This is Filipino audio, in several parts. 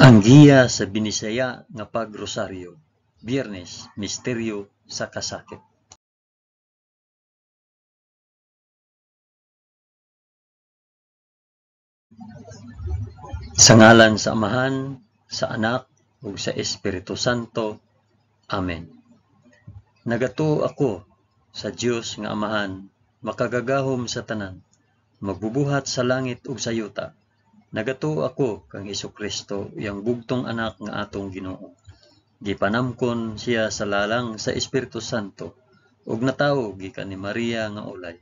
Ang giya sa binisaya nga pagrosaryo. Biyernes, misteryo sa kasakit. Sa ngalan sa Amahan, sa Anak, ug sa Espiritu Santo. Amen. Nagatuo ako sa Dios nga Amahan, makagagahom sa tanan, magbubuhat sa langit ug sa yuta. Nagatuo ako kang Hesukristo, iyang bugtong anak nga atong Ginoo. Gipanamkon siya sa lalang sa Espiritu Santo, ug natawo gikan ni Maria nga ulay.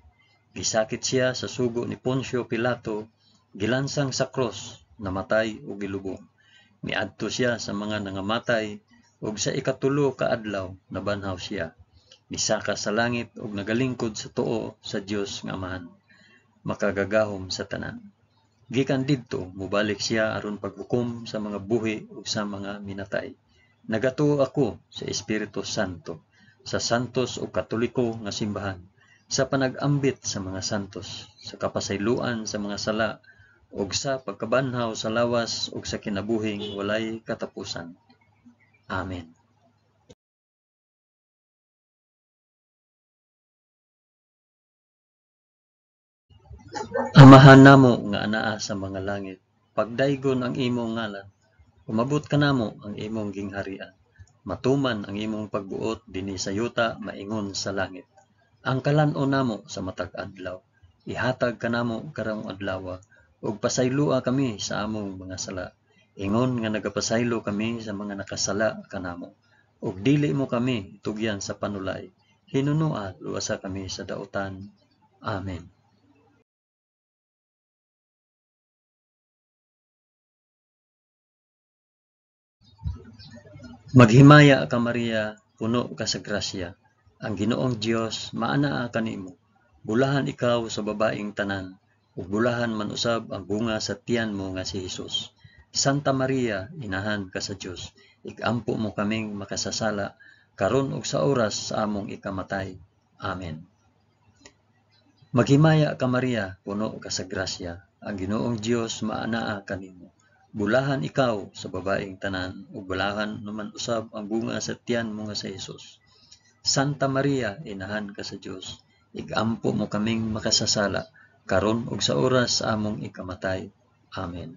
Gisakit siya sa sugo ni Poncio Pilato, gilansang sa cross, namatay ug gilubong. Miadto siya sa mga nangamatay, ug sa ikatulo ka adlaw nabanhaw siya. Misaka sa langit ug nagalingkod sa tuo sa Dios nga Amahan, makagagahom sa tanan. Gikan didto mobalik siya aron paghukom sa mga buhi ug sa mga minatay. Nagatuo ako sa Espiritu Santo, sa santos ug katoliko nga simbahan, sa panag-ambit sa mga santos, sa kapasayloan sa mga sala, ug sa pagkabanhaw sa lawas ug sa kinabuhing walay katapusan. Amen. Amahan namo nga anaa sa mga langit, pagdaygon ang imong ngalan, umabot ka namo ang imong gingharian. Matuman ang imong pagbuot dinhi sa yuta maingon sa langit. Ang kalan-on namo sa matag adlaw, ihatag kanamo karong adlaw, ug pasayloa kami sa among mga sala. Ingon nga nagapasaylo kami sa mga nakasala kanamo, ug dili mo kami tugyan sa panulay. Hinunua luwasa kami sa dautan. Amen. Maghimaya ka Maria, puno ka sa grasya. Ang Ginoong Dios maanaa kanimo. Bulahan ikaw sa babaeng tanan, ug bulahan man usab ang bunga sa tiyan mo nga si Hesus. Santa Maria, inahan ka sa Dios, igampo mo kaming makasasala karon ug sa oras sa among ikamatay. Amen. Maghimaya ka Maria, puno ka sa grasya. Ang Ginoong Dios maanaa kanimo. Bulahan ikaw sa babaeng tanan, ug bulahan naman usab ang bunga sa tiyan mo nga sa Hesus. Santa Maria, inahan ka sa Dios, igampo mo kaming makasasala karon ug sa oras sa among ikamatay. Amen.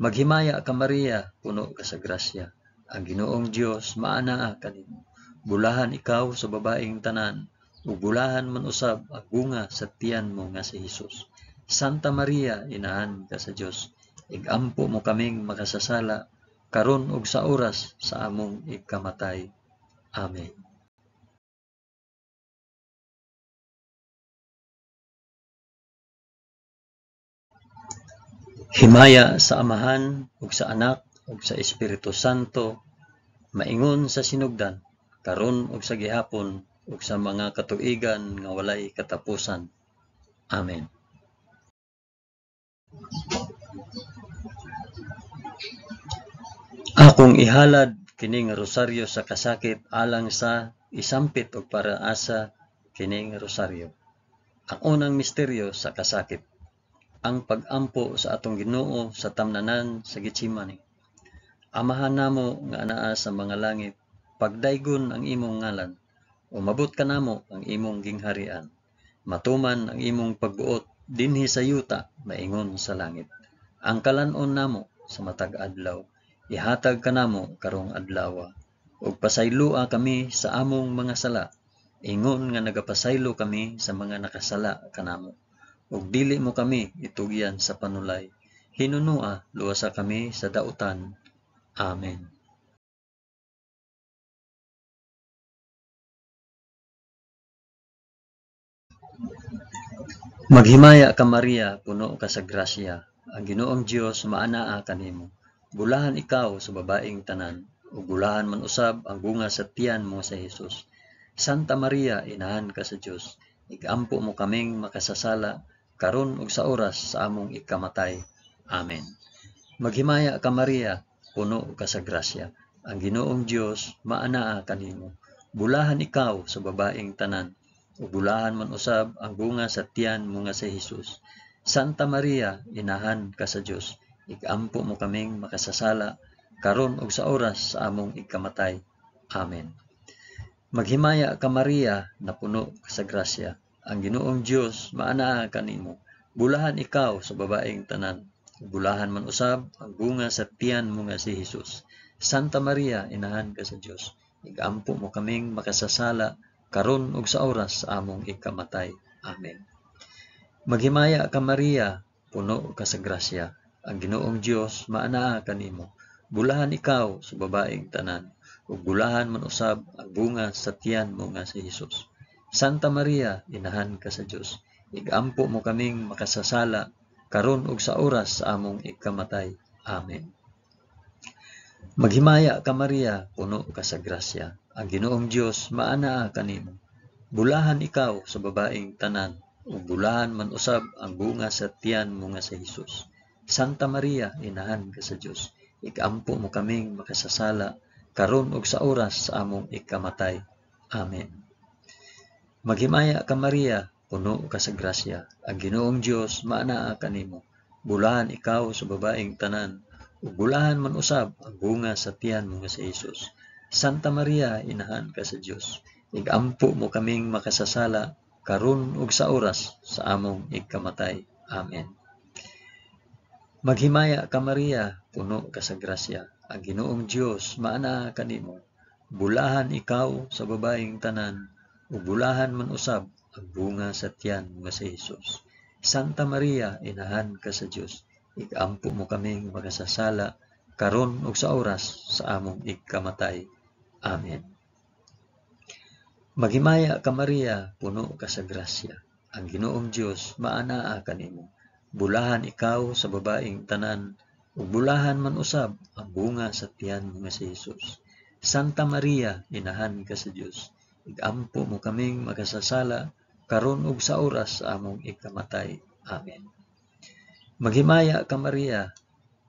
Maghimaya ka Maria, puno ka sa grasya. Ang Ginoong Dios maanaa kanimo. Bulahan ikaw sa babaeng tanan, ug bulahan man usab ang bunga sa tiyan mo nga si Hesus. Santa Maria, inahan ka sa Dios, igampo mo kaming makasasala karon ug sa oras sa among ikamatay. Amen. Himaya sa Amahan ug sa Anak ug sa Espiritu Santo, maingon sa sinugdan, karon ug sa gihapon ug sa mga katuigan nga walay katapusan. Amen. Akong ihalad kining rosaryo sa kasakit alang sa isampit og paraasa kining rosaryo. Ang unang misteryo sa kasakit, ang pag-ampo sa atong Ginoo sa tamnanan sa Getsemani. Amahan namo nga anaa sa mga langit, pagdaygon ang imong ngalan, umabot ka namo ang imong gingharian. Matuman ang imong pagbuot dinhi sa yuta maingon sa langit. Ang kalan-on namo sa matag adlaw, ihatag kanamo karong adlaw, ug pasayloa kami sa among mga sala, ingon nga nagapasaylo kami sa mga nakasala kanamo, ug dili mo kami itugyan sa panulay. Hinunua luwasa kami sa dautan. Amen. Maghimaya ka Maria, puno ka sa grasya. Ang Ginoong Dios maanaa kanimo. Bulahan ikaw sa babaeng tanan, ug bulahan man usab ang bunga sa tiyan mo sa Hesus. Santa Maria, inahan ka sa Dios, igampo mo kaming makasasala karon ug sa oras sa among ikamatay. Amen. Maghimaya ka Maria, puno ka sa grasya. Ang Ginoong Dios maanaa kanimo. Bulahan ikaw sa babaeng tanan, ug bulahan man usab ang bunga sa tiyan mo nga si Hesus. Santa Maria, inahan ka sa Dios, igampo mo kaming makasasala, karon ug sa oras sa among ikamatay. Amen. Maghimaya ka Maria, na puno ka sa grasya. Ang Ginoong Dios maanaa kanimo. Bulahan ikaw sa babaeng tanan. Bulahan man usab ang bunga sa tiyan mo nga si Hesus. Santa Maria, inahan ka sa Dios. Igampo mo kaming makasasala, karon ug sa oras sa among ikamatay. Amen. Maghimaya ka Maria, puno ka sa grasya. Ang Ginoong Dios maanaa kanimo. Bulahan ikaw sa babaeng tanan. Ug bulahan man usab ang bunga sa tiyan mo nga si Hesus. Santa Maria, inahan ka sa Dios. Igampo mo kaming makasasala, karon ug sa oras sa among ikamatay. Amen. Maghimaya ka Maria, puno ka sa grasya. Ang Ginoong Dios maanaa kanimo. Bulahan ikaw sa babaeng tanan, ug bulahan man usab ang bunga sa tiyan mo nga si Hesus. Santa Maria, inahan ka sa Dios. Igampo mo kaming makasasala, karon ug sa oras sa among ikamatay. Amen. Maghimaya ka Maria, puno ka sa grasya. Ang Ginoong Dios maanaa kanimo. Bulahan ikaw sa babaeng tanan, ug bulahan man usab ang bunga sa tiyan mo nga si Hesus. Santa Maria, inahan ka sa Dios. Igampo mo kaming makasasala, karon ug sa oras sa among ikamatay. Amen. Maghimaya ka Maria, puno ka sa grasya. Ang Ginoong Dios maanaa kanimo. Bulahan ikaw sa babaeng tanan, ug bulahan man usab ang bunga sa tiyan nga si Hesus. Santa Maria, inahan ka sa Dios. Igampo mo kaming makasasala, karon ug sa oras sa among ikamatay. Amen. Maghimaya ka Maria, puno ka sa grasya. Ang Ginoong Dios maanaa kanimo. Bulahan ikaw sa babaeng tanan, ug bulahan man usab ang bunga sa tiyan mo nga si Hesus. Santa Maria, inahan ka sa Dios. Igampo mo kaming makasasala, karon ug sa oras sa among ikamatay. Amen. Maghimaya ka Maria,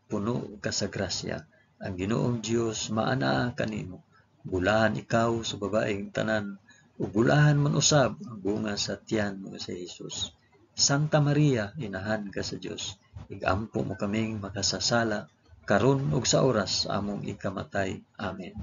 puno ka sa grasya. Ang Ginoong Dios maanaa kanimo. Bulahan ikaw sa babaeng tanan, ug bulahan man usab ang bunga sa tiyan mo nga si Hesus. Santa Maria, inahan ka sa Dios. Igampo mo kaming makasasala, karon ug sa oras sa among ikamatay. Amen.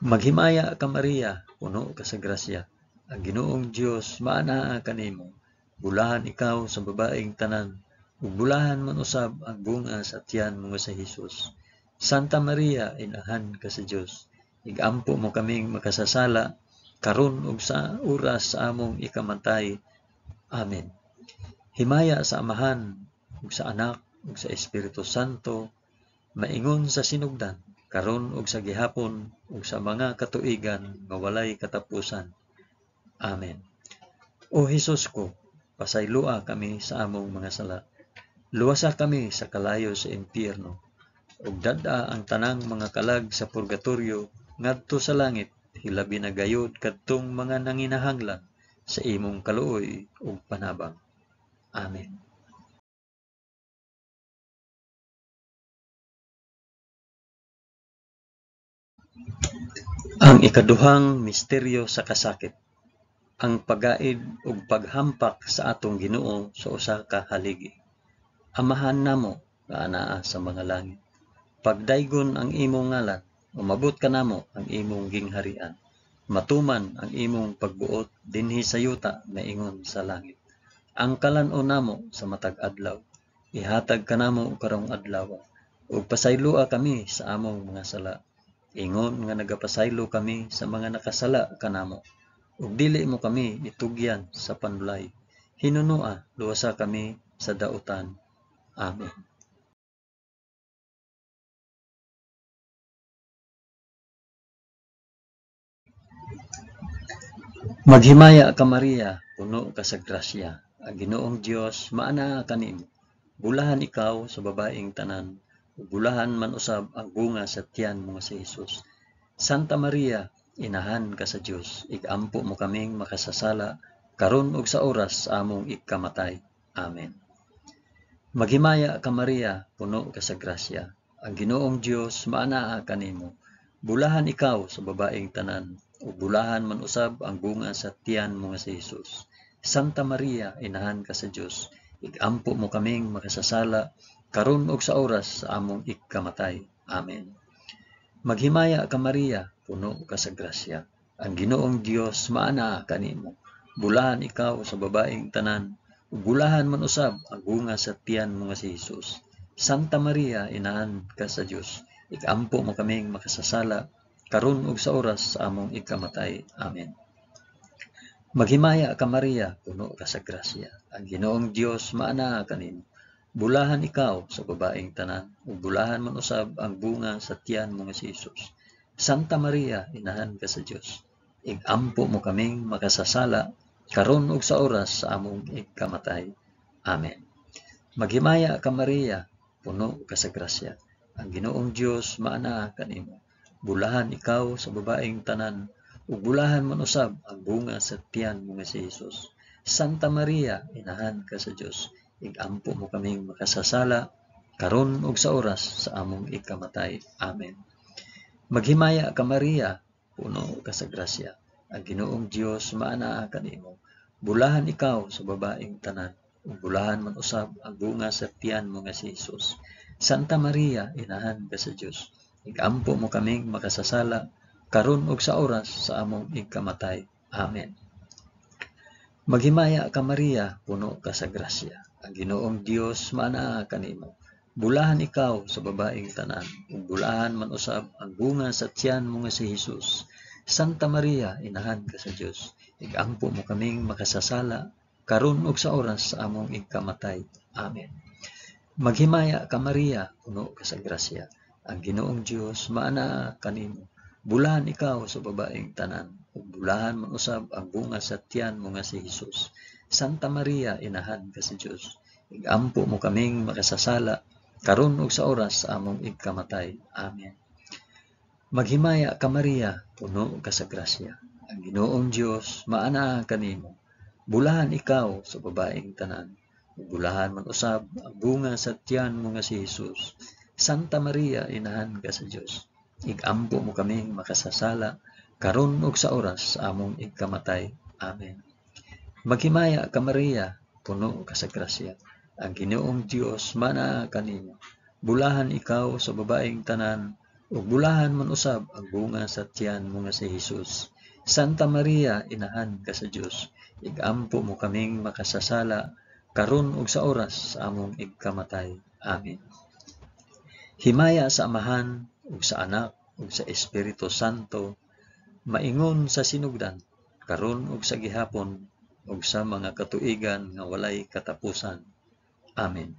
Maghimaya ka Maria, puno ka sa grasya. Ang Ginoong Dios maanaa kanimo. Bulahan ikaw sa babaeng tanan, ug bulahan man usab ang bunga sa tiyan mo nga si Hesus. Santa Maria, inahan ka sa Dios. Igampo mo kaming makasasala, karon ug sa oras sa among ikamatay. Amen. Himaya sa Amahan, ug sa Anak, ug sa Espiritu Santo, maingon sa sinugdan, karon ug sa gihapon, ug sa mga katuigan nga walay katapusan. Amen. O Hesus ko, pasaylua kami sa among mga sala. Luwasa kami sa kalayo sa impyerno, ug dad-a ang tanang mga kalag sa purgatorio ngadto sa langit, hilabi na gayud kadtong mga nanginahanglan sa imong kaluoy ug panabang. Amen. Ang ikaduhang misteryo sa kasakit, ang pagaid ug paghampak sa atong Ginoo sa usa ka haligi. Amahan namo nga anaa sa mga langit, pagdaygon ang imong ngalan, umabot kanamo ang imong gingharian. Matuman ang imong pagbuot dinhi sa yuta nga ingon sa langit. Ang kalan-on namo sa matag adlaw, ihatag kanamo karong adlaw, ug pasaylua kami sa among mga sala. Ingon nga nagapasaylo kami sa mga nakasala kanamo, ug dili mo kami itugyan sa panulay. Hinunua, luwasa kami sa dautan. Amen. Maghimaya ka Maria, puno ka sa grasya. Ang Ginoong Dios maanaa kanimo. Bulahan ikaw sa babaeng tanan, ug bulahan man usab ang bunga sa tiyan mo nga si Hesus. Santa Maria, inahan ka sa Dios. Igampo mo kaming makasasala, karon ug sa oras sa among ikamatay. Amen. Maghimaya ka Maria, puno ka sa grasya. Ang Ginoong Dios maanaa kanimo. Bulahan ikaw sa babaeng tanan, ug bulahan man usab ang bunga sa tiyan mo nga si Hesus. Santa Maria, inahan ka sa Dios. Igampo mo kaming makasasala, karon ug sa oras sa among ikamatay. Amen. Maghimaya ka Maria, puno ka sa grasya. Ang Ginoong Dios maana kanimo. Bulahan ikaw sa babaeng tanan, ug bulahan man usab ang bunga sa tiyan mo nga si Hesus. Santa Maria, inahan ka sa Dios, ikampo mo kaming makasasala, karon ug sa oras sa among ikamatay. Amen. Maghimaya ka Maria, puno ka sa grasya. Ang Ginoong Dios maana kanimo. Bulahan ikaw sa babaeng tanan, ug bulahan man usab ang bunga sa tiyan mo nga si Hesus. Santa Maria, inahan ka sa Dios, igampo mo kaming makasasala, karon ug sa oras sa among ikamatay. Amen. Maghimaya ka Maria, puno ka sa grasya. Ang Ginoong Dios maana kanimo. Bulahan ikaw sa babaeng tanan, ug bulahan man usab ang bunga sa tiyan mo nga si Hesus. Santa Maria, inahan ka sa Dios, igampo mo kaming makasasala, karon ug sa oras sa among ikamatay. Amen. Maghimaya ka Maria, puno ka sa grasya. Ang Ginoong Dios maana kanimo. Bulahan ikaw sa babaeng tanan, ug bulahan man usab ang bunga sa tiyan mo nga si Hesus. Santa Maria, inahan ka sa Dios, igampo mo kaming makasasala, karon ug sa oras sa among ikamatay. Amen. Maghimaya ka Maria, puno ka sa grasya. Ang Ginoong Dios maana kanimo. Bulahan ikaw sa babaeng tanan, ug bulahan man usab ang bunga sa tiyan mo nga si Hesus. Santa Maria, inahan ka sa Dios, igampo mo kaming makasasala, karon ug sa oras sa among ikamatay. Amen. Maghimaya ka Maria, puno ka sa grasya. Ang Ginoong Dios maana kanimo. Bulahan ikaw sa babaeng tanan, ug bulahan man usab ang bunga sa tiyan mo nga si Hesus. Santa Maria, inahan ka sa Dios, igampo mo kaming makasasala, karon ug sa oras sa among ikamatay. Amen. Maghimaya ka Maria, puno ka sa grasya. Ang Ginoong Dios maana kanimo. Bulahan ikaw sa babaeng tanan, ug bulahan man usab ang bunga sa tiyan mo nga si Hesus. Santa Maria, inahan ka sa Dios, igampo mo kaming makasasala, karon ug sa oras sa among ikamatay. Amen. Maghimaya ka Maria, puno ka sa grasya. Ang Ginoong Dios maana kanimo. Bulahan ikaw sa babaeng tanan, ug bulahan man usab ang bunga sa tiyan mo nga si Hesus. Santa Maria, inahan ka sa Dios, igampo mo kaming makasasala, karon ug sa oras sa among ikamatay. Amen. Himaya sa Amahan ug sa Anak ug sa Espiritu Santo, maingon sa sinugdan, karon ug sa gihapon ug sa mga katuigan nga walay katapusan. Amen.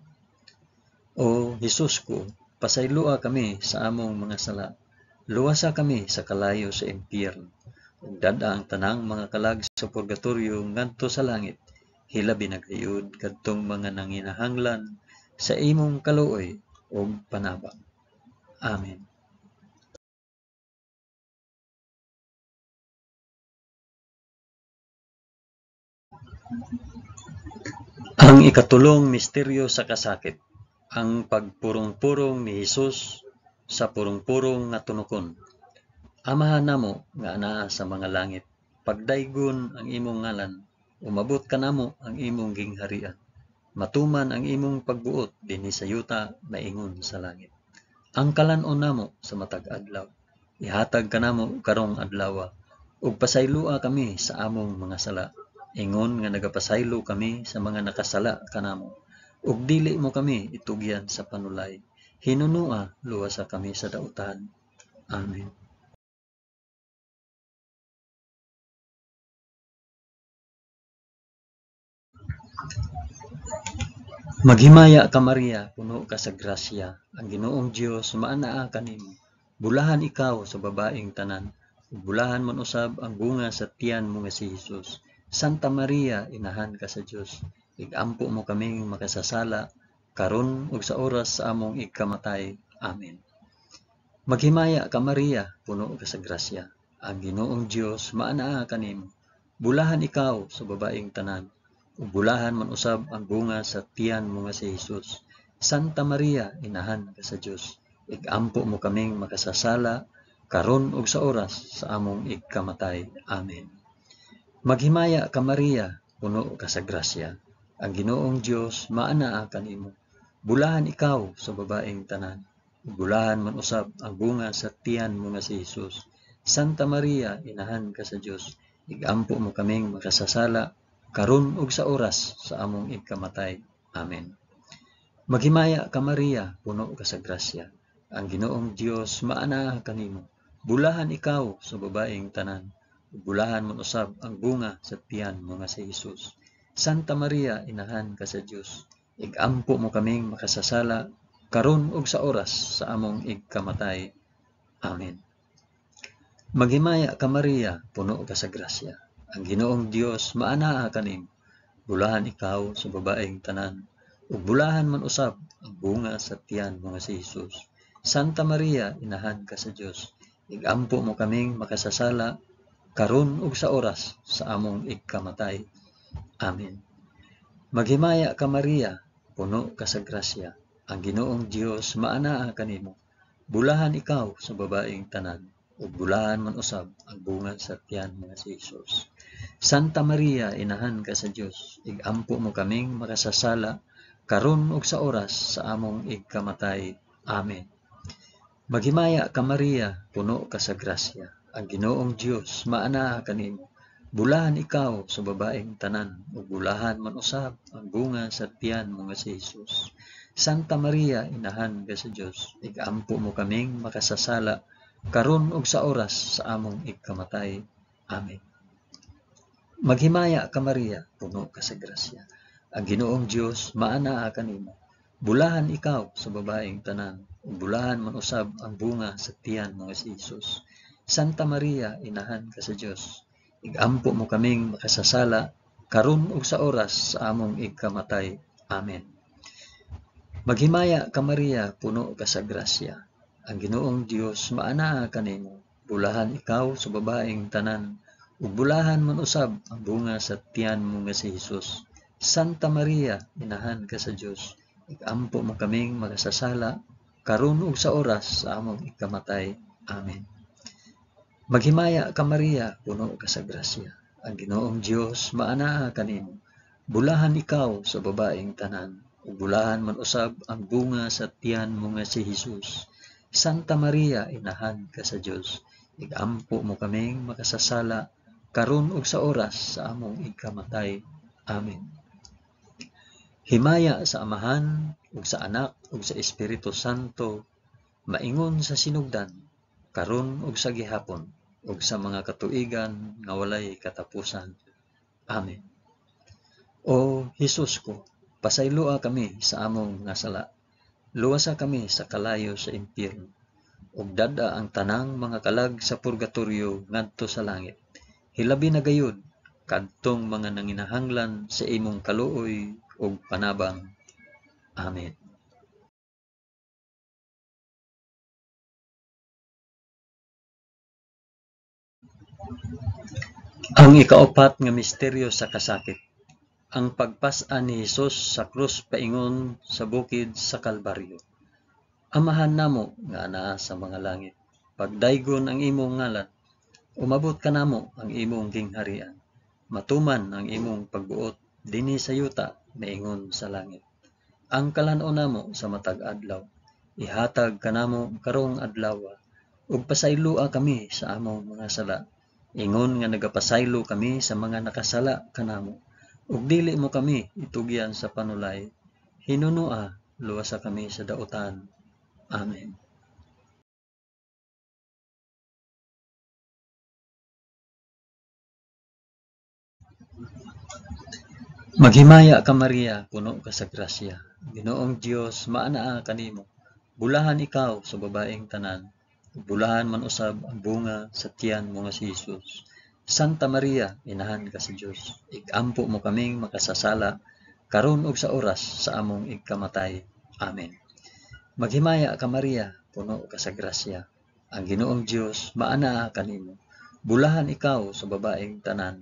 O Hesus ko, pasaylua kami sa among mga sala. Luwasa kami sa kalayo sa impyerno. Ug dada ang tanang mga kalag sa purgatorio ngadto sa langit. Hilabi na gayud kadtong mga nanginahanglan sa imong kaluoy ug panabang. Amen. Ang ikatulong misteryo sa kasakit, ang pagpurong-purong ni Hesus sa purong-purong nga tunokon. Amahan namo nga anaa sa mga langit, pagdaygon ang imong ngalan, umabot kanamo ang imong gingharian. Matuman ang imong pagbuot dinhi sa yuta maingon sa langit. Ang kalan-on namo sa matag adlaw, ihatag kanamo karong adlaw, ug pasaylua kami sa among mga sala. Ingon nga nagapasaylo kami sa mga nakasala kanamo, ug dili mo kami itugyan sa panulay. Hinunua luwasa kami sa dautan. Amen. Maghimaya ka Maria, puno ka sa grasya. Ang Ginoong Dios maanaa kanimo. Bulahan ikaw sa babaeng tanan, ug bulahan man usab ang bunga sa tiyan mo nga si Hesus. Santa Maria, inahan ka sa Dios, igampo mo kaming makasasala, karon ug sa oras sa among ikamatay. Amen. Maghimaya ka Maria, puno ka sa grasya. Ang Ginoong Dios maanaa kanimo. Bulahan ikaw sa babaeng tanan, ug bulahan man usab ang bunga sa tiyan mo nga si Hesus. Santa Maria, inahan ka sa Dios, igampo mo kaming makasasala, karon ug sa oras sa among ikamatay. Amen. Maghimaya ka Maria, puno ka sa grasya. Ang Ginoong Dios maanaa kanimo. Bulahan ikaw sa babaeng tanan. Bulahan man usab ang bunga sa tiyan mo nga si Jesus. Santa Maria, inahan ka sa Dios. Igampo mo kaming makasasala karon ug sa oras sa among ikamatay. Amen. Maghimaya ka Maria, puno ka sa grasya. Ang Ginoong Dios maana kanimo. Bulahan ikaw sa babaeng tanan. Bulahan man usab ang bunga sa tiyan mo nga si Jesus. Santa Maria, inahan ka sa Dios. Igampo mo kaming makasasala karon ug sa oras sa among ikamatay. Amen. Maghimaya ka Maria, puno ka sa grasya. Ang Ginoong Dios maana kanimo. Bulahan ikaw sa babaeng tanan, ug bulahan man usab ang bunga sa tiyan mo nga si Jesus. Santa Maria, inahan ka sa Dios. Igampo mo kaming makasasala karon ug sa oras sa among ikamatay. Amen. Maghimaya ka Maria, puno ka sa grasya. Ang Ginoong Dios maana kanimo. Bulahan ikaw sa babaeng tanan, ug bulahan man usab ang bunga sa tiyan mo nga si Jesus. Santa Maria, inahan ka sa Dios. Igampo mo kaming makasasala karon ug sa oras sa among ikamatay. Amen. Maghimaya ka Maria, puno ka sa grasya. Ang Ginoong Dios maana kanimo. Bulahan ikaw sa babaeng tanan, ug bulahan man usab ang bunga sa tiyan mo nga si Jesus. Santa Maria, inahan ka sa Dios. Igampo mo kaming makasasala karon ug sa oras sa among ikamatay. Amen. Maghimaya ka Maria, puno ka sa grasya. Ang Ginoong Dios maana kanimo. Bulahan ikaw sa babaeng tanan, ug bulahan man usab ang bunga sa tiyan mo nga si Jesus. Santa Maria, inahan ka sa Dios. Igampo mo kaming makasasala karon ug sa oras sa among ikamatay. Amen. Maghimaya ka Maria, puno ka sa grasya. Ang Ginoong Dios maana kanimo. Bulahan ikaw sa babaeng tanan, ug bulahan man usab ang bunga sa tiyan mo nga si Jesus. Santa Maria, inahan ka sa Dios. Igampo mo kaming makasasala karon ug sa oras sa among ikamatay. Amen. Maghimaya ka Maria, puno ka sa grasya. Ang Ginoong Dios maana kanimo. Bulahan ikaw sa babaeng tanan, ug bulahan man usab ang bunga sa tiyan mo nga si Jesus. Santa Maria, inahan ka sa Dios. Igampo mo kaming makasasala karon ug sa oras sa among ikamatay. Amen. Himaya sa Amahan ug sa Anak ug sa Espiritu Santo, maingon sa sinugdan, karon ug sa gihapon, ug sa mga katuigan nga walay katapusan. Amen. O Hesus ko, pasayloa kami sa among nga sala. Luwasa kami sa kalayo sa impyerno, ug dada ang tanang mga kalag sa purgatorio ngadto sa langit. Hilabi na gayud kadtong mga nanginahanglan sa imong kaluoy ug panabang. Amen. Ang ikaapat nga misteryo sa kasakit. Ang pagpas-an ni Hesus sa krus paingon sa bukid sa Kalbaryo. Amahan namo nga anaa sa mga langit, pagdaygon ang imong ngalan, umabot ka namo ang imong gingharian. Matuman ang imong pagbuot dinhi sa yuta maingon sa langit. Ang kalan-on namo sa matag adlaw, ihatag kanamo karong adlaw, ug pasaylua kami sa among mga sala. Ingon nga nagapasaylo kami sa mga nakasala kanamo, ug dili mo kami itugyan sa panulay. Hinunua, luwasa kami sa dautan. Amen. Maghimaya ka Maria, puno ka sa grasya. Ginoong Dios maanaa kanimo. Bulahan ikaw sa babaeng tanan, bulahan man usab ang bunga sa tiyan mo nga si Jesus. Santa Maria, inahan ka sa Dios. Igampo mo kaming makasasala karon ug sa oras sa among ikamatay. Amen. Maghimaya ka Maria, puno ka sa grasya. Ang Ginoong Dios maanaa kanimo. Bulahan ikaw sa babaeng tanan,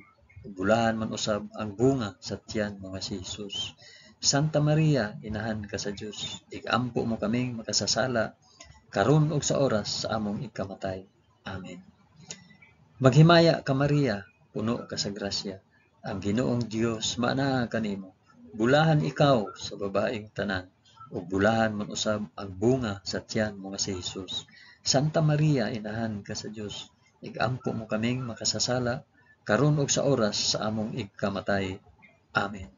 bulahan man usab ang bunga sa tiyan mo nga si Jesus. Santa Maria, inahan ka sa Dios. Igampo mo kaming makasasala karon ug sa oras sa among ikamatay. Amen. Maghimaya ka Maria, puno ka sa grasya. Ang Ginoong Dios maanaa kanimo. Bulahan ikaw sa babaeng tanan, ug bulahan man usab ang bunga sa tiyan mo nga si Hesus. Santa Maria, inahan ka sa Dios, igampo mo kaming makasasala karon ug sa oras sa among igkamatay. Amen.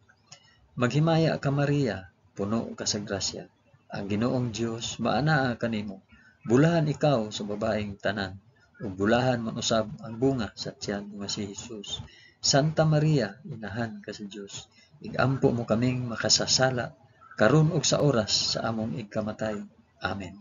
Maghimaya ka Maria, puno ka sa grasya. Ang Ginoong Dios maanaa kanimo. Bulahan ikaw sa babaeng tanan, ug bulahan man usab ang bunga sa tiyan mo nga si Hesus. Santa Maria, inahan ka sa Dios, igampo mo kaming makasasala karon ug sa oras sa among igkamatay. Amen.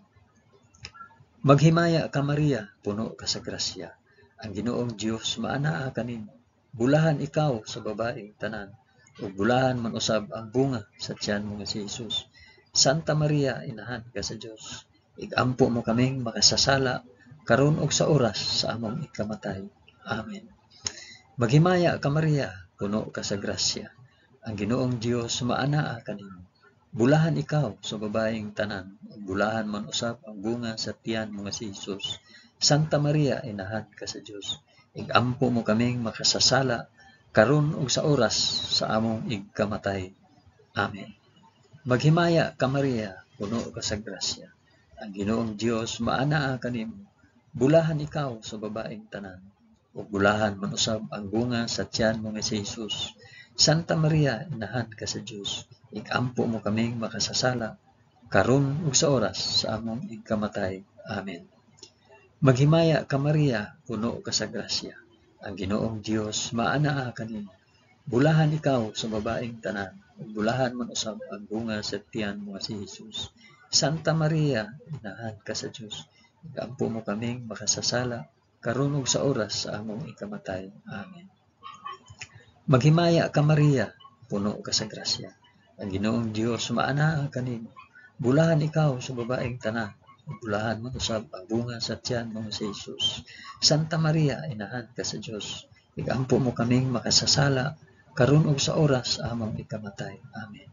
Maghimaya ka Maria, puno ka sa grasya. Ang Ginoong Dios maanaa kanimo. Bulahan ikaw sa babaeng tanan, ug bulahan man usab ang bunga sa tiyan mo nga si Hesus. Santa Maria, inahan ka sa Dios, igampo mo kaming makasasala karon ug sa oras sa among igkamatay. Amen. Maghimaya ka Maria, puno ka sa grasya. Ang Ginoong Dios maanaa kanimo. Bulahan ikaw sa babaeng tanan, ug bulahan man usab ang bunga sa tiyan mo nga si Hesus. Santa Maria, inahan ka sa Dios, igampo mo kaming makasasala karon ug sa oras sa among igkamatay. Amen. Maghimaya ka Maria, puno ka sa grasya. Ang Ginoong Dios maanaa kanimo. Bulahan ikaw sa babaeng tanan, ug bulahan man usab ang bunga sa tiyan mo nga si Hesus. Santa Maria, inahan ka sa Dios, igampo mo kaming makasasala karon ug sa oras sa among igkamatay. Amen. Maghimaya ka Maria, puno ka sa grasya. Ang Ginoong Dios maanaa kanimo. Bulahan ikaw sa babaeng tanan, ug bulahan man usab ang bunga sa tiyan mo nga si Hesus. Santa Maria, inahan ka sa Dios, igampo mo kaming makasasala karon ug sa oras sa among ikamatay. Amen. Maghimaya ka Maria, puno ka sa grasya. Ang Ginoong Dios maanaa kanimo. Bulahan ikaw sa babaeng tanan, ug bulahan man usab ang bunga sa tiyan mo nga si Hesus. Santa Maria, inahan ka sa Dios, igampo mo kaming makasasala karon ug sa oras sa among ikamatay. Amen.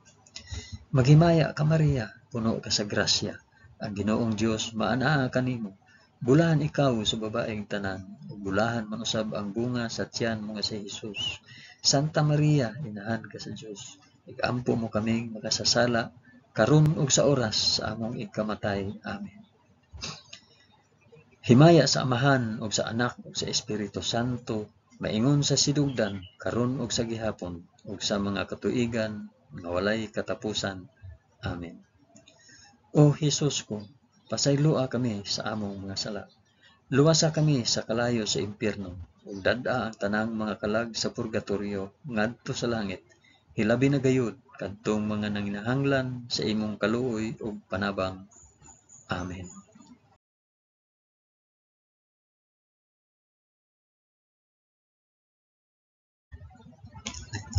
Maghimaya ka Maria, puno ka sa grasya. Ang Ginoong Dios maanaa kanimo. Bulahan ikaw sa babaeng tanan, ug bulahan man usab ang bunga sa tiyan mo nga si Hesus. Santa Maria, inahan ka sa Dios, igampo mo kaming makasasala karon ug sa oras sa among igkamatay. Amen. Himaya sa Amahan ug sa Anak ug sa Espiritu Santo, maingon sa sidugdan karon ug sa gihapon ug sa mga katuigan nga walay katapusan. Amen. O Hesus ko, pasayloa kami sa among mga sala. Luwasa kami sa kalayo sa impyerno, ug dad-a ang tanang mga kalag sa purgatorio ngadto sa langit. Hilabi na gayud kadtong mga nanginahanglan sa imong kaluoy ug panabang. Amen.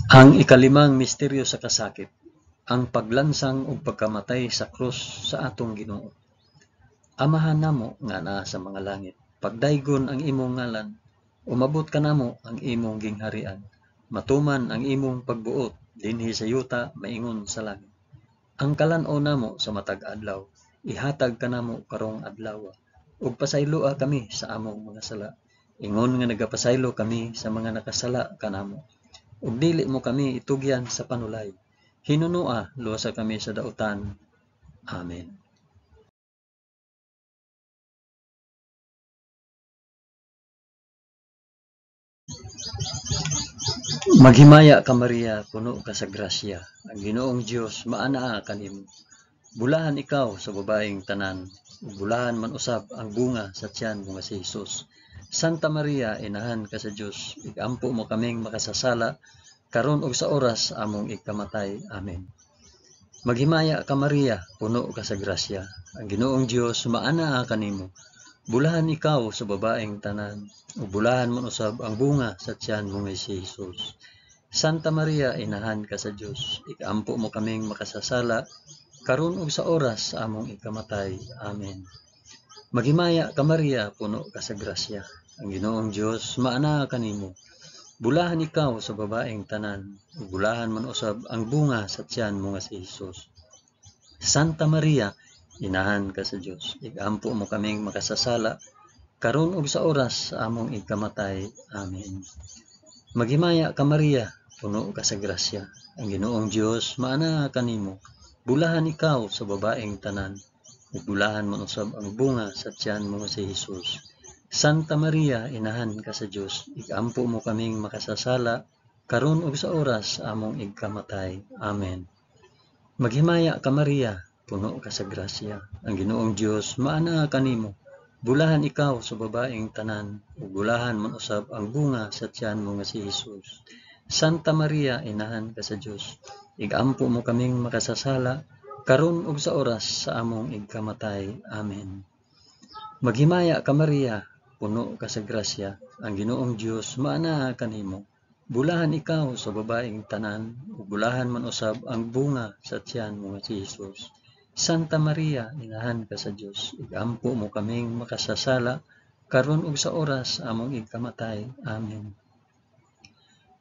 Ang ikalimang misteryo sa kasakit, ang paglansang ug pagkamatay sa krus sa atong Ginoo. Amahan namo nga naa sa mga langit, pagdaygon ang imong ngalan, umabot ka namo ang imong gingharian, matuman ang imong pagbuot dinhi sa yuta maingon sa langit. Ang kalan-o namo sa matag adlaw, ihatag ka namo karong adlaw, ug pasayloa kami sa among mga sala. Ingon nga nagapasaylo kami sa mga nakasala kanamo. Ug dili mo kami itugyan sa panulay. Hinunua, luwasa kami sa dautan. Amen. Maghimaya ka Maria, puno ka sa grasya. Ang Ginoong Dios maanaa kanimo. Bulahan ikaw sa babaeng tanan, ug bulahan man usab ang bunga sa tiyan mo nga si Hesus. Santa Maria, inahan ka sa Dios, igampo mo kaming makasasala karon ug sa oras among ikamatay. Amen. Maghimaya ka Maria, puno ka sa grasya. Ang Ginoong Dios maanaa kanimo. Bulahan ikaw sa babaeng tanan, ug bulahan man usab ang bunga sa tiyan mo nga si Hesus. Santa Maria, inahan ka sa Dios, igampo mo kaming makasasala karon ug sa oras sa among ikamatay. Amen. Maghimaya ka Maria, puno ka sa grasya. Ang Ginoong Dios maanaa kanimo. Bulahan ikaw sa babaeng tanan, ug bulahan man usab ang bunga sa tiyan mo nga si Hesus. Santa Maria, inahan ka sa Dios, igampo mo kaming makasasala karon ug sa oras sa among ikamatay. Amen. Maghimaya ka Maria, puno ka sa grasya. Ang Ginoong Dios maanaa kanimo. bulahan ikaw sa babaeng tanan, ug bulahan man usab ang bunga sa tiyan mo nga si Jesus. Santa Maria, inahan ka sa Dios, igampo mo kaming makasasala, karon ug sa oras among igkamatay. Amen. Maghimaya ka Maria, puno ka sa grasya, ang Ginoong Dios maana kanimo. Bulahan ikaw sa babaeng tanan, ug bulahan man usab ang bunga sa tiyan mo nga si Jesus. Santa Maria, inahan ka sa Dios, igampo mo kaming makasasala, karon ug sa oras sa among igkamatay. Amen. Maghimaya ka Maria, puno ka sa grasya, ang Ginoong Dios maana kanimo. Bulahan ikaw sa babaeng tanan, ug bulahan man usab ang bunga sa tiyan mo nga si Jesus. Santa Maria, inahan ka sa Dios, igampo mo kaming makasasala, karon ug sa oras among igkamatay. Amen.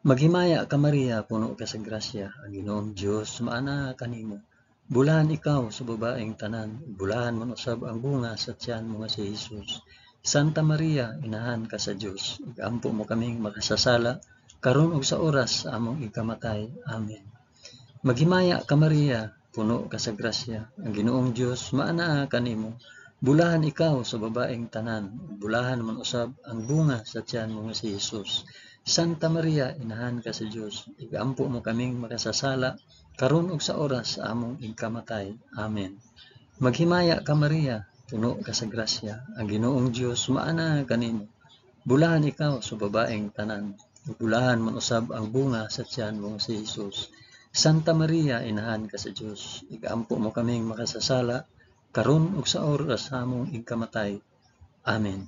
Maghimaya ka Maria, puno ka sa grasya, ang Ginoong Dios maana kanimo. Bulahan ikaw sa babaeng tanan, bulahan man usab ang bunga sa tiyan mo nga si Jesus. Santa Maria, inahan ka sa Dios, igampo mo kaming makasasala, karon ug sa oras sa among igkamatay. Amen. Maghimaya ka Maria, puno ka sa grasya, ang Ginoong Dios maana kanimo. Bulahan ikaw sa babaeng tanan, bulahan man usab ang bunga sa tiyan mo nga si Jesus. Santa Maria, inahan ka sa Dios, igampo mo kaming makasasala, karon ug sa oras sa among igkamatay. Amen. Maghimaya ka Maria, puno ka sa grasya, ang Ginoong Dios maana kanimo. Bulahan ikaw sa babaeng tanan, bulahan man usab ang bunga sa tiyan mo si Jesus. Santa Maria, inahan ka sa Dios, igampo mo kaming makasasala, karon ug sa oras sa among igkamatay. Amen.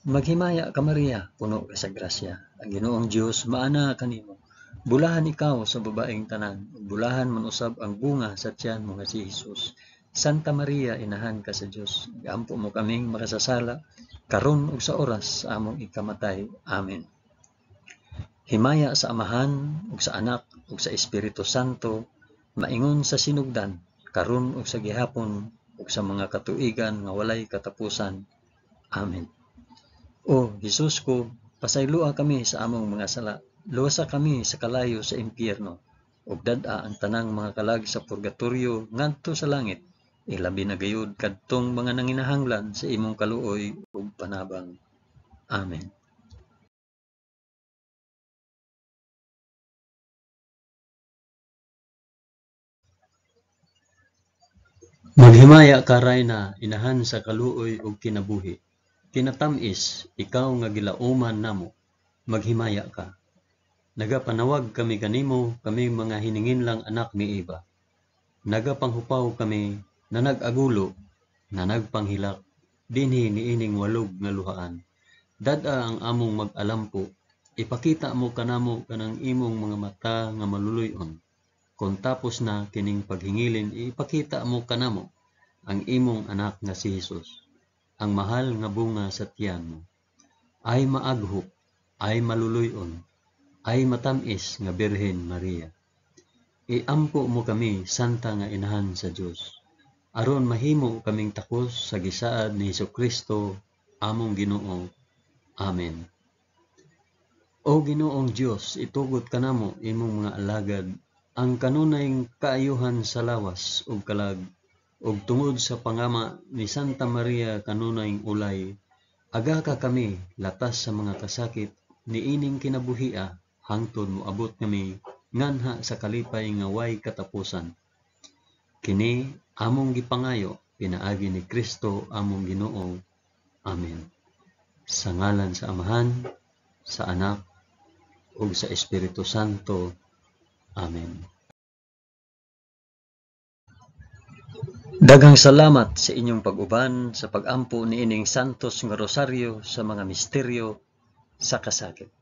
Maghimaya ka Maria, puno ka sa grasya, ang Ginoong Dios maana kanimo. Bulahan ikaw sa babaeng tanan, bulahan man usab ang bunga sa tiyan mo nga si Jesus. Santa Maria, inahan ka sa Dios, igampo mo kaming makasasala, karon ug sa oras sa among igkamatay. Amen. Himaya sa Amahan ug sa Anak ug sa Espiritu Santo, maingon sa sinugdan, karon ug sa gihapon ug sa mga katuigan nga walay katapusan. Amen. O Jesus ko, pasayloa kami sa among mga sala, luwasa kami sa kalayo sa impyerno, ug dad-a ang tanang mga kalag sa purgatoryo ngadto sa langit, ilabi na gayud kadtong mga nanginahanglan sa imong kaluoy ug panabang. Amen. Maghimaya ka Rayna, inahan sa kaluoy ug kinabuhi. Kinatamis, ikaw nga gilauman namo, maghimaya ka. Nagapanawag kami kanimo, kami mga hiningin lang anak ni Eva. Nagapanghupaw kami, na nag-agulo, na nagpanghilak, dinhi niining walog nga luhaan. Dad-a ang among mag-alampo, ipakita mo kanamo kanang imong mga mata nga maluluyon. Kung tapos na kining paghingilin, ipakita mo kanamo ang imong anak nga si Jesus, ang mahal nga bunga sa tiyan mo. Ay maaghok, ay maluluyon, ay matamis nga Birhen Maria. Iampo mo kami, santa nga inahan sa Dios, aron mahimo kaming takos sa gisaad ni Hesukristo, among Ginoo. Amen. O Ginoong Dios, itugot kanamo imong mga alagad, ang kanunayng kaayuhan sa lawas ug kalag, ug tungod sa pangama ni Santa Maria kanunayng ulay, aga ka kami latas sa mga kasakit, niining kinabuhia, hangtod moabot kami nganha sa kalipay nga way katapusan. Kini among gipangayo, pinaagi ni Kristo among Ginoo. Amen. Sa ngalan sa Amahan, sa Anak, ug sa Espiritu Santo. Amen. Daghang salamat sa inyong pag-uban sa pag-ampo niining santos nga rosaryo sa mga misteryo sa kasakit.